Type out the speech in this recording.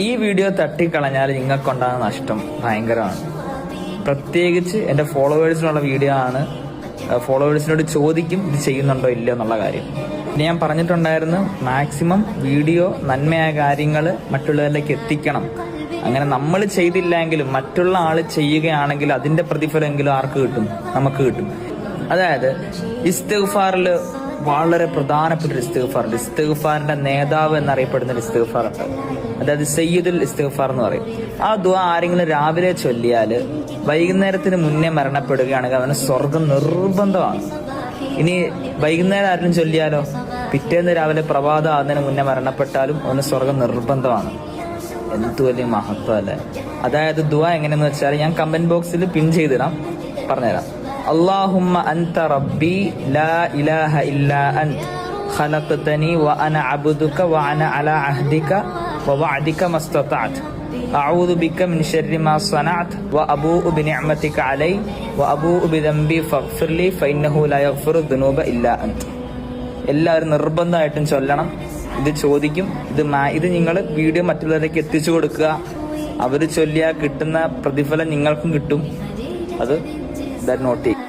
ഈ വീഡിയോ തട്ടിക്കളഞ്ഞാൽ നിങ്ങൾക്കുണ്ടാകുന്ന നഷ്ടം ഭയങ്കരമാണ്. പ്രത്യേകിച്ച് എൻ്റെ ഫോളോവേഴ്സിനുള്ള വീഡിയോ ആണ്. ഫോളോവേഴ്സിനോട് ചോദിക്കും ഇത് ചെയ്യുന്നുണ്ടോ ഇല്ലയോ എന്നുള്ള കാര്യം. പിന്നെ ഞാൻ പറഞ്ഞിട്ടുണ്ടായിരുന്നു, മാക്സിമം വീഡിയോ നന്മയായ കാര്യങ്ങൾ മറ്റുള്ളവരിലേക്ക് എത്തിക്കണം. അങ്ങനെ നമ്മൾ ചെയ്തില്ലെങ്കിലും മറ്റുള്ള ആൾ ചെയ്യുകയാണെങ്കിൽ അതിന്റെ പ്രതിഫലമെങ്കിലും ആർക്ക് കിട്ടും? നമുക്ക് കിട്ടും. അതായത് ഇസ്തിഗ്ഫാറിൽ വളരെ പ്രധാനപ്പെട്ട ഒരു ഇസ്തിഗ്ഫാറുണ്ട്. ഇസ്തിഗ്ഫാറിന്റെ നേതാവ് എന്നറിയപ്പെടുന്ന ഒരു ഇസ്തിഗ്ഫാറുണ്ട്. അതായത് സയ്യിദുൽ ഇസ്തിഗ്ഫാർ എന്ന് പറയും. ആ ദുആ ആരെങ്കിലും രാവിലെ ചൊല്ലിയാൽ വൈകുന്നേരത്തിന് മുന്നേ മരണപ്പെടുകയാണെങ്കിൽ അവന് സ്വർഗം നിർബന്ധമാണ്. ഇനി വൈകുന്നേരം ആരെങ്കിലും ചൊല്ലിയാലോ പിറ്റേന്ന് രാവിലെ പ്രഭാതം ആകുന്നതിന് മുന്നേ മരണപ്പെട്ടാലും അവന് സ്വർഗം നിർബന്ധമാണ്. എന്ത് വലിയ മഹത്വം അല്ലേ! അതായത് ദുആ എങ്ങനെയെന്ന് വെച്ചാൽ ഞാൻ കമന്റ് ബോക്സിൽ പിൻ ചെയ്തിടാം, പറഞ്ഞുതരാം. അല്ലാഹുമ്മ അൻത റബ്ബി ലാ ഇലാഹ ഇല്ലാ അൻത ഖലഖ്തനി വ അന അബ്ദുക വ അന അലാ അഹ്ദിക വ വഅദിക മസ്തതഅത് അഊദു ബിക മിൻ ശർരി മാ സനഅത് വ അബൂഉ ബിനിഅമതിക അലൈ വ അബൂഉ ബിദംബി ഫഗ്ഫിർലി ഫഇന്നഹു ലാ യഗ്ഫിറു ദുനൂബ ഇല്ലാ അൻത. എല്ലാവരും നിർബന്ധമായിട്ടും ചൊല്ലണം. ഇത് ചോദിക്കും. ഇത് നിങ്ങൾ വീഡിയോ മറ്റുള്ളവരേക്ക് എത്തിച്ചു കൊടുക്കുക. അവർ ചൊല്ലിയാൽ കിട്ടുന്ന പ്രതിഫലം നിങ്ങൾക്കും കിട്ടും. അത് നോട്ട് ചെയ്യും.